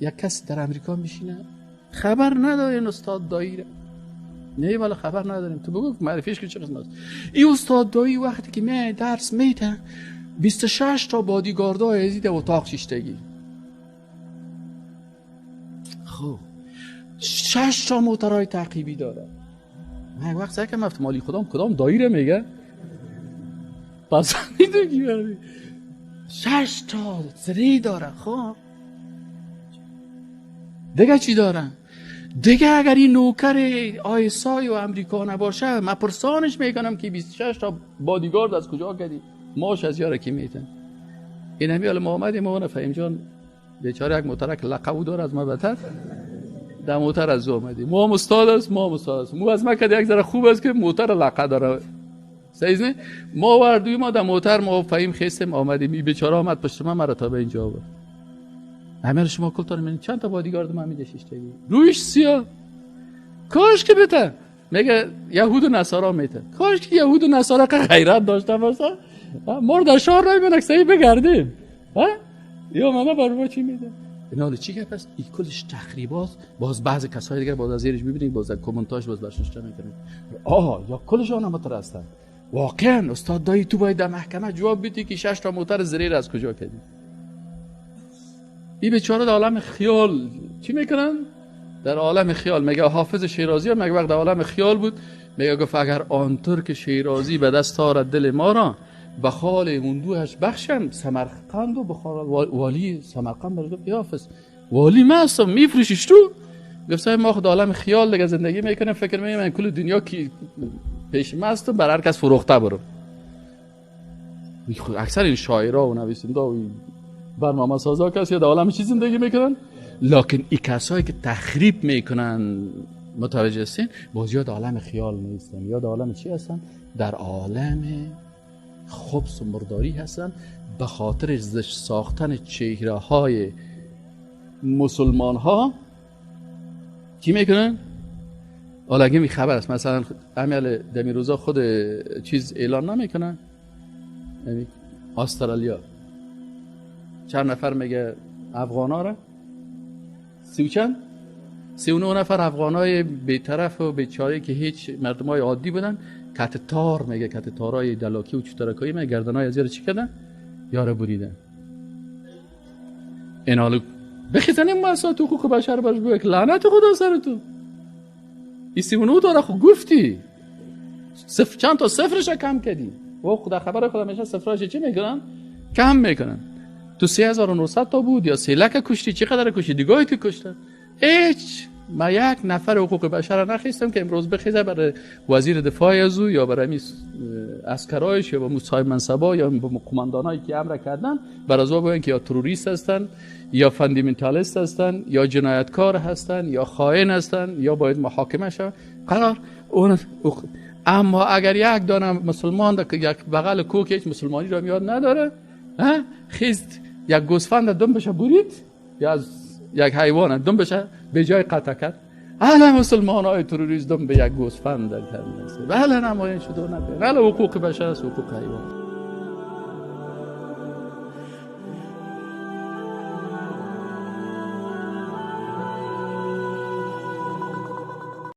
یک کسی در امریکا میشینه خبر نداره این استاد دایی را. نه والا خبر نداریم. تو بگو معرفیش که چه قسمت است. این استاد دایی وقتی که می درس میده 26 تا بادیگاردها ازید اتاق شیشتگی. خب 6 تا موترهای تعقیبی داره. من یک وقت سعی کردم گفتم مالی کدام دایی را میگه؟ پس میدونی 6 تا سری داره. خب دیگه چی دارن؟ دیگه اگر این نوکر آیسای و امریکا نباشه من پرسانش میکنم که 26 تا بادیگارد از کجا کردی؟ ماش از یاره کی میتن؟ این همی حالا محمد ما فهیم جان بیچاره یک موترک لقبو داره از ما بهتر در موتر از اومدی. ما هم استاد است مو از ما که یک ذره خوب است که موتر لقب داره. صحیح نه؟ ما وردوی ما در موتر ما فهیم خیستم آمدیم. این بیچاره آمد پشت ما مرا تا به اینجا آورد. همه شما کلتار من چند تا بادیگارد ما میده شیشتگی رویش سیاه. کاش که بته میگه یهود و نصارا میته. کاش که یهود و نصارا غیرت داشته باشه ما در شهر رای منک صحیح بگردیم. یا ماما برای چی میده؟ اینا چی گپ است؟ این کلش تخریبات. باز بعضی کسای دیگه باز از زیرش ببینید باز از کامنتاژ باز برشنشته میکنن. یا کلشون هم مترستن. واقعا استاد دایی تو باید در محکمه جواب بدی که 6 تا موتر زریر از کجا کردی؟ این بیچاره در عالم خیال چی میکنن؟ در عالم خیال. میگه حافظ شیرازی هم میگه وقت در عالم خیال بود میگه گفت اگر آن ترک شیرازی به دست آرد دل ما را به خال هندوهش بخشم سمرقند و بخار والی سمرقند برگفت حافظ والی من هستم میفروشیش تو؟ گفت ما خود عالم خیال دیگه زندگی میکنم فکر میکنم من کل دنیا کی پیش من هستم بر هر کس فروخته برم. اکثر این شاعرها و نویسنده و برنامه سازا کسی در عالم چی زندگی میکنن، لکن این کسایی که تخریب میکنن متوجه هستین باز یاد عالم خیال نیستن. یاد عالم چی هستن؟ در عالم خبث و مرداری هستن به خاطر زشت ساختن چهره های مسلمان ها. چی میکنن؟ حالا می خبر است مثلا امیال دمی روزا خود چیز اعلان نمیکنن. یعنی استرالیا چند نفر میگه افغانا را 39 نفر افغانای بی‌طرف و بیچاره که هیچ مردمای عادی بودن کت تار میگه کت تارای دلاکی و چوترکایی میگه گردنای از یاره چی کردن؟ یاره بریدن. این حالو بخیزن این مسائل حقوق بشر باش بگه لعنت خدا سر تو. این 39 تا را خود گفتی چند تا صفرش کم کردی و خدا خبر خدا میشه صفرش چی میکنن؟ کم میکنن. تو 3900 تا بود یا 3 لک کشتی چقدر کشتی دیگه که کشتن؟ هیچ. ما یک نفر حقوق بشر نخواستم که امروز بخیزه برای وزیر دفاع ازو یا برای عسکرایش یا با صاحب منصبا یا با قماندانایی که امر کردن برای از بگن که یا تروریست هستن یا فاندامنتالیست هستن یا جنایتکار هستن یا خائن هستن یا باید محاکمه شون قرار اون. اما اگر یک دانه مسلمان در یک بغل کوک هیچ مسلمانی را میاد نداره خیست یک گوسفند دم بشه برید یا از یک حیوان دم بشه به جای قطع کرد. اهل مسلمان های تروریست دم به یک گوسفند در کرد. بله نمایش شده نکنه. بله حقوق بشر است حقوق حیوان.